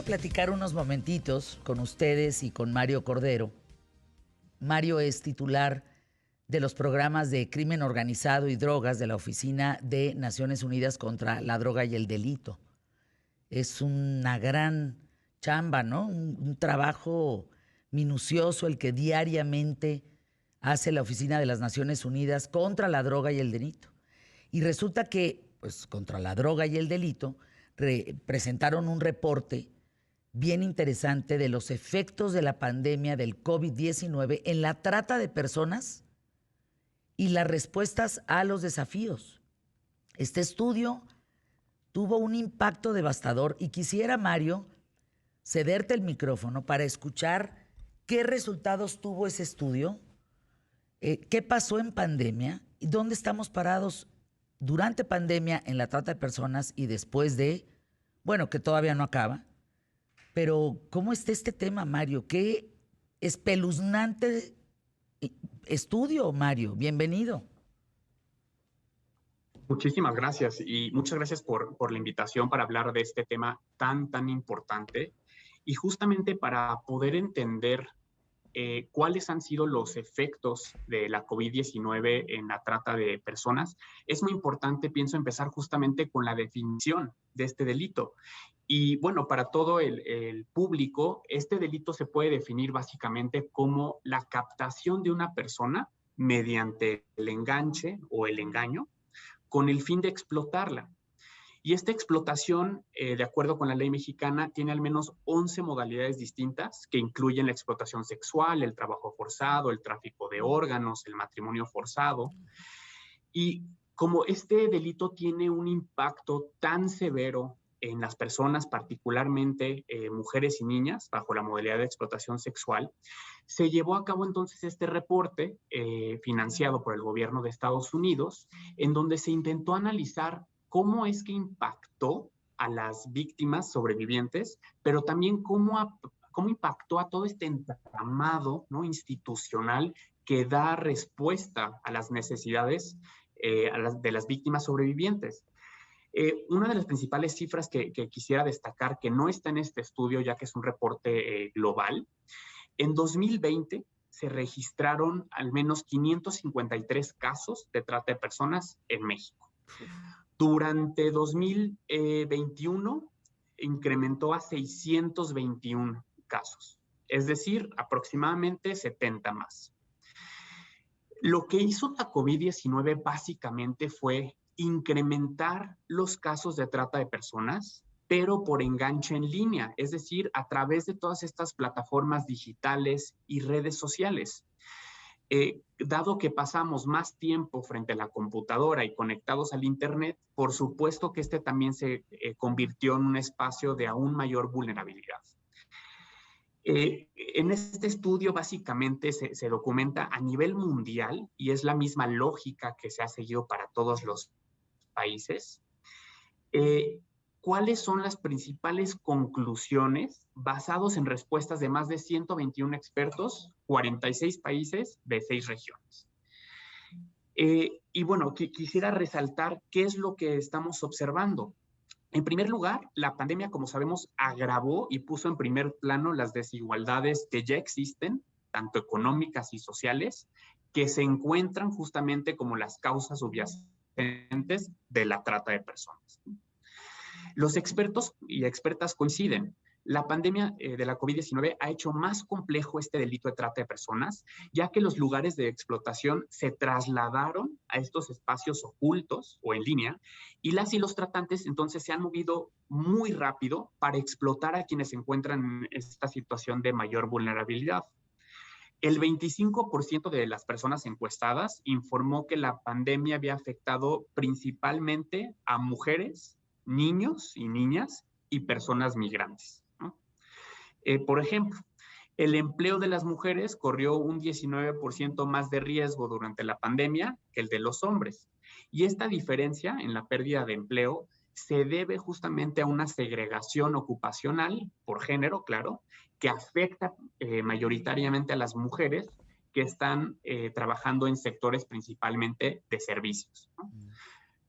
quiero platicar unos momentitos con ustedes y con Mario Cordero. Mario es titular de los programas de crimen organizado y drogas de la Oficina de Naciones Unidas contra la Droga y el Delito. Es una gran chamba, ¿no? Un trabajo minucioso el que diariamente hace la Oficina de las Naciones Unidas contra la droga y el delito. Y resulta que, pues, contra la droga y el delito, presentaron un reporte bien interesante de los efectos de la pandemia del COVID-19 en la trata de personas y las respuestas a los desafíos. Este estudio tuvo un impacto devastador y quisiera, Mario, cederte el micrófono para escuchar qué resultados tuvo ese estudio, qué pasó en pandemia y dónde estamos parados durante pandemia en la trata de personas y después de, bueno, que todavía no acaba. Pero, ¿cómo está este tema, Mario? Qué espeluznante estudio, Mario. Bienvenido. Muchísimas gracias y muchas gracias por la invitación para hablar de este tema tan importante y justamente para poder entender cuáles han sido los efectos de la COVID-19 en la trata de personas. Es muy importante, pienso, empezar justamente con la definición de este delito. Y bueno, para todo el público, este delito se puede definir básicamente como la captación de una persona mediante el enganche o el engaño con el fin de explotarla. Y esta explotación, de acuerdo con la ley mexicana, tiene al menos 11 modalidades distintas que incluyen la explotación sexual, el trabajo forzado, el tráfico de órganos, el matrimonio forzado. Y como este delito tiene un impacto tan severo en las personas, particularmente mujeres y niñas, bajo la modalidad de explotación sexual, se llevó a cabo entonces este reporte financiado por el gobierno de Estados Unidos, en donde se intentó analizar cómo es que impactó a las víctimas sobrevivientes, pero también cómo impactó a todo este entramado, ¿no?, institucional que da respuesta a las necesidades de las víctimas sobrevivientes. Una de las principales cifras que quisiera destacar, que no está en este estudio ya que es un reporte global, en 2020 se registraron al menos 553 casos de trata de personas en México. Durante 2021 incrementó a 621 casos, es decir, aproximadamente 70 más. Lo que hizo la COVID-19 básicamente fue incrementar los casos de trata de personas, pero por enganche en línea, es decir, a través de todas estas plataformas digitales y redes sociales. Dado que pasamos más tiempo frente a la computadora y conectados al Internet, por supuesto que este también se convirtió en un espacio de aún mayor vulnerabilidad. En este estudio básicamente se documenta a nivel mundial, y es la misma lógica que se ha seguido para todos los países, cuáles son las principales conclusiones basados en respuestas de más de 121 expertos, 46 países de 6 regiones. Y bueno, quisiera resaltar qué es lo que estamos observando. En primer lugar, la pandemia, como sabemos, agravó y puso en primer plano las desigualdades que ya existen, tanto económicas y sociales, que se encuentran justamente como las causas subyacentes de la trata de personas. Los expertos y expertas coinciden. La pandemia de la COVID-19 ha hecho más complejo este delito de trata de personas, ya que los lugares de explotación se trasladaron a estos espacios ocultos o en línea, y las y los tratantes entonces se han movido muy rápido para explotar a quienes se encuentran en esta situación de mayor vulnerabilidad. El 25% de las personas encuestadas informó que la pandemia había afectado principalmente a mujeres, niños y niñas y personas migrantes, ¿no? Por ejemplo, el empleo de las mujeres corrió un 19% más de riesgo durante la pandemia que el de los hombres. Y esta diferencia en la pérdida de empleo se debe justamente a una segregación ocupacional, por género, claro, que afecta mayoritariamente a las mujeres que están trabajando en sectores principalmente de servicios, ¿no?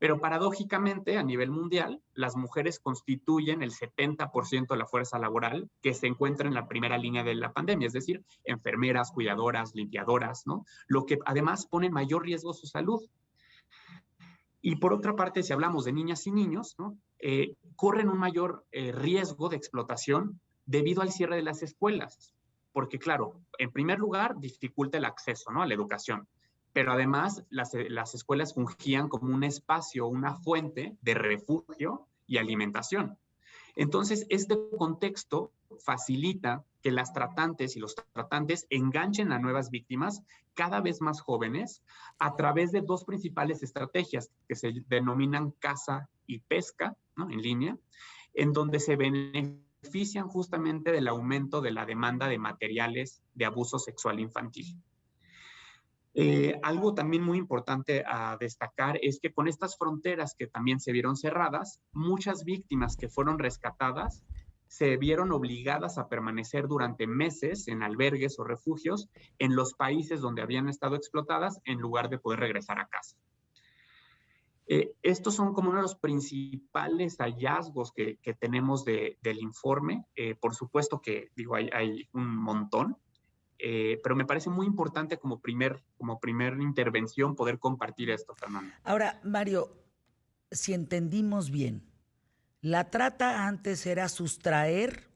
Pero paradójicamente, a nivel mundial, las mujeres constituyen el 70% de la fuerza laboral que se encuentra en la primera línea de la pandemia, es decir, enfermeras, cuidadoras, limpiadoras, ¿no? Lo que además pone en mayor riesgo su salud. Y por otra parte, si hablamos de niñas y niños, ¿no? Corren un mayor riesgo de explotación debido al cierre de las escuelas. Porque, claro, en primer lugar, dificulta el acceso, ¿no?, a la educación. Pero además, las escuelas fungían como un espacio, una fuente de refugio y alimentación. Entonces, este contexto facilita que las tratantes y los tratantes enganchen a nuevas víctimas cada vez más jóvenes a través de dos principales estrategias que se denominan caza y pesca, ¿no?, en línea, en donde se benefician justamente del aumento de la demanda de materiales de abuso sexual infantil. Algo también muy importante a destacar es que con estas fronteras que también se vieron cerradas, muchas víctimas que fueron rescatadas se vieron obligadas a permanecer durante meses en albergues o refugios en los países donde habían estado explotadas en lugar de poder regresar a casa. Estos son como uno de los principales hallazgos que tenemos del informe. Por supuesto que, digo, hay un montón. Pero me parece muy importante como primer intervención poder compartir esto, Fernando. Ahora, Mario, si entendimos bien, la trata antes era sustraer,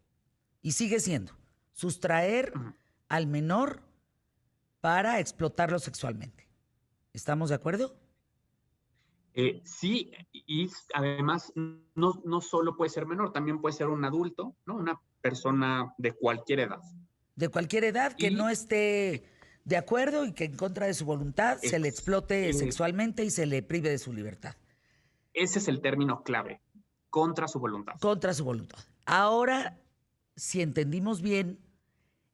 y sigue siendo, sustraer al menor para explotarlo sexualmente. ¿Estamos de acuerdo? Sí, y además no solo puede ser menor, también puede ser un adulto, ¿no?, una persona de cualquier edad. De cualquier edad que no esté de acuerdo y que en contra de su voluntad se le explote sexualmente y se le prive de su libertad. Ese es el término clave, contra su voluntad. Contra su voluntad. Ahora, si entendimos bien,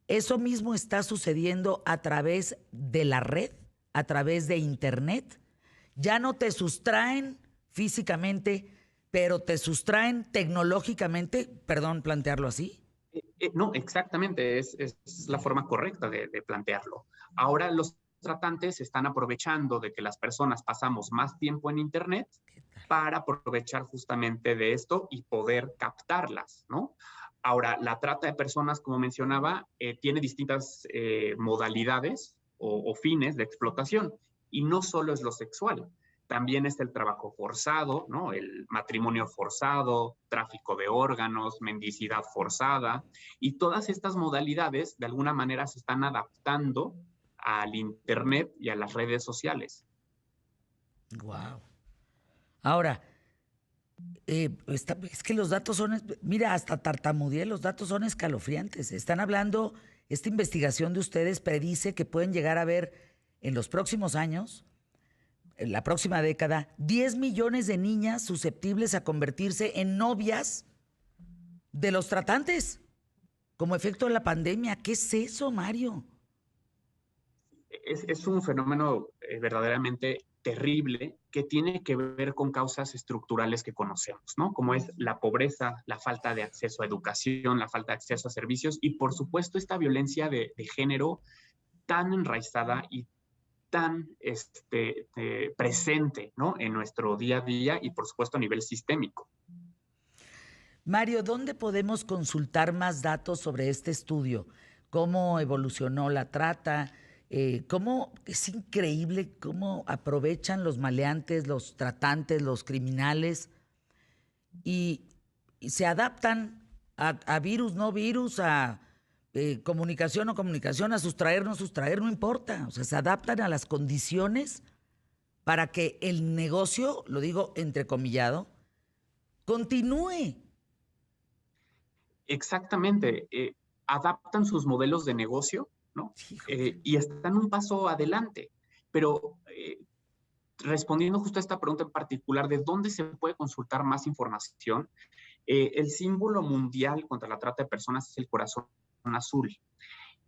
eso mismo está sucediendo a través de la red, a través de Internet. Ya no te sustraen físicamente, pero te sustraen tecnológicamente, perdón plantearlo así. No, exactamente, es la forma correcta de plantearlo. Ahora los tratantes están aprovechando de que las personas pasamos más tiempo en Internet para aprovechar justamente de esto y poder captarlas, ¿no? Ahora, la trata de personas, como mencionaba, tiene distintas modalidades o fines de explotación, y no solo es lo sexual. También está el trabajo forzado, ¿no?, el matrimonio forzado, tráfico de órganos, mendicidad forzada, y todas estas modalidades de alguna manera se están adaptando al Internet y a las redes sociales. Wow. Ahora, es que los datos son, mira, hasta tartamudeé, los datos son escalofriantes. Están hablando, esta investigación de ustedes predice que pueden llegar a ver en los próximos años, en la próxima década, 10 millones de niñas susceptibles a convertirse en novias de los tratantes, como efecto de la pandemia. ¿Qué es eso, Mario? Es un fenómeno verdaderamente terrible que tiene que ver con causas estructurales que conocemos, ¿no?, como es la pobreza, la falta de acceso a educación, la falta de acceso a servicios y, por supuesto, esta violencia de género tan enraizada y tan presente, ¿no?, en nuestro día a día y, por supuesto, a nivel sistémico. Mario, ¿dónde podemos consultar más datos sobre este estudio? ¿Cómo evolucionó la trata? ¿Cómo es increíble cómo aprovechan los maleantes, los tratantes, los criminales y se adaptan a virus, no virus, a comunicación o comunicación, a sustraer, no sustraer, no importa. O sea, se adaptan a las condiciones para que el negocio, lo digo entrecomillado, continúe. Exactamente. Adaptan sus modelos de negocio, ¿no? Y están un paso adelante. Pero respondiendo justo a esta pregunta en particular, ¿de dónde se puede consultar más información? El símbolo mundial contra la trata de personas es el corazón azul.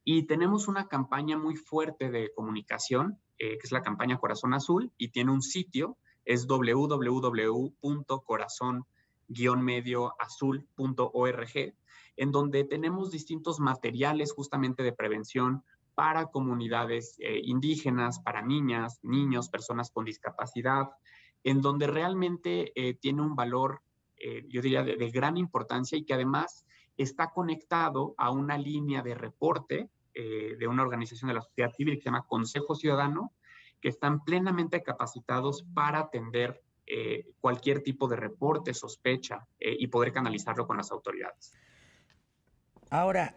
Y tenemos una campaña muy fuerte de comunicación, que es la campaña Corazón Azul, y tiene un sitio, es www.corazon-medioazul.org, en donde tenemos distintos materiales justamente de prevención para comunidades indígenas, para niñas, niños, personas con discapacidad. en donde realmente tiene un valor, yo diría, de gran importancia y que además está conectado a una línea de reporte de una organización de la sociedad civil que se llama Consejo Ciudadano, que están plenamente capacitados para atender cualquier tipo de reporte, sospecha y poder canalizarlo con las autoridades. Ahora,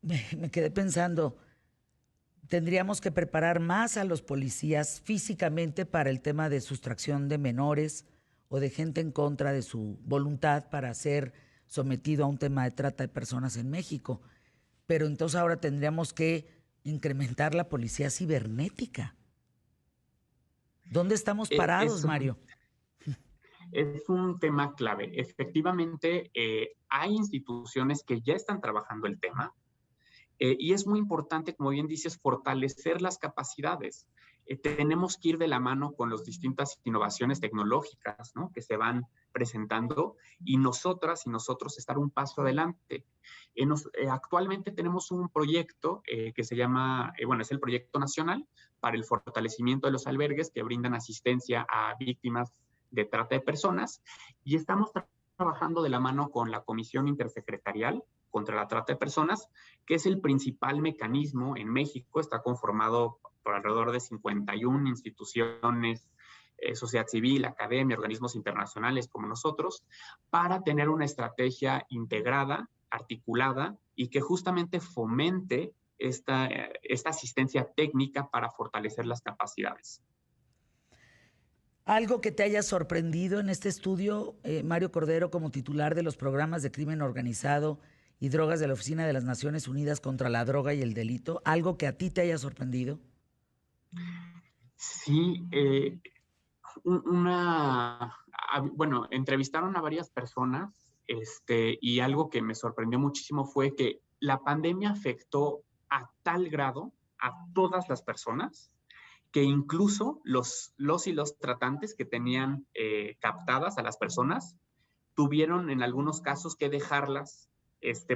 me quedé pensando, tendríamos que preparar más a los policías físicamente para el tema de sustracción de menores o de gente en contra de su voluntad para ser sometido a un tema de trata de personas en México. Pero entonces ahora tendríamos que incrementar la policía cibernética. ¿Dónde estamos parados, Mario? Es un tema clave. Efectivamente, hay instituciones que ya están trabajando el tema. Y es muy importante, como bien dices, fortalecer las capacidades. Tenemos que ir de la mano con las distintas innovaciones tecnológicas, ¿no?, que se van presentando, y nosotras y nosotros estar un paso adelante. Actualmente tenemos un proyecto que se llama, es el Proyecto Nacional para el Fortalecimiento de los Albergues que brindan asistencia a víctimas de trata de personas, y estamos trabajando de la mano con la Comisión Intersecretarial contra la Trata de Personas, que es el principal mecanismo en México. Está conformado por alrededor de 51 instituciones, sociedad civil, academia, organismos internacionales como nosotros, para tener una estrategia integrada, articulada, y que justamente fomente esta asistencia técnica para fortalecer las capacidades. ¿Algo que te haya sorprendido en este estudio, Mario Cordero, como titular de los programas de crimen organizado y drogas de la Oficina de las Naciones Unidas contra la Droga y el Delito? ¿Algo que a ti te haya sorprendido? Sí, entrevistaron a varias personas, y algo que me sorprendió muchísimo fue que la pandemia afectó a tal grado a todas las personas que incluso los y los tratantes que tenían captadas a las personas tuvieron en algunos casos que dejarlas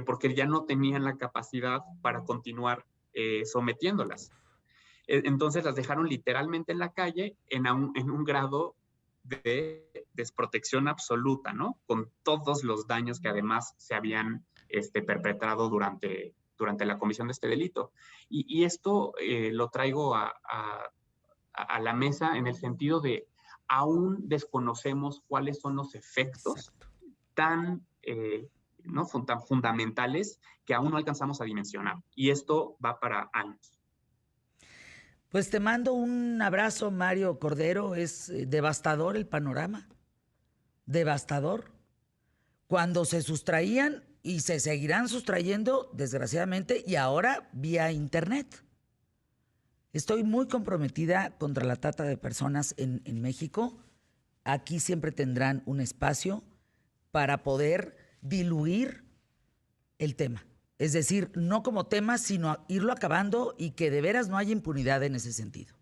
porque ya no tenían la capacidad para continuar sometiéndolas. Entonces las dejaron literalmente en la calle en un grado de desprotección absoluta, ¿no? Con todos los daños que además se habían perpetrado durante la comisión de este delito. Y esto lo traigo a la mesa en el sentido de aún desconocemos cuáles son los efectos tan fundamentales que aún no alcanzamos a dimensionar. Y esto va para años. Pues te mando un abrazo, Mario Cordero. Es devastador el panorama. Devastador. Cuando se sustraían y se seguirán sustrayendo, desgraciadamente, y ahora vía internet. Estoy muy comprometida contra la trata de personas en México. Aquí siempre tendrán un espacio para poder diluir el tema. Es decir, no como tema, sino irlo acabando y que de veras no haya impunidad en ese sentido.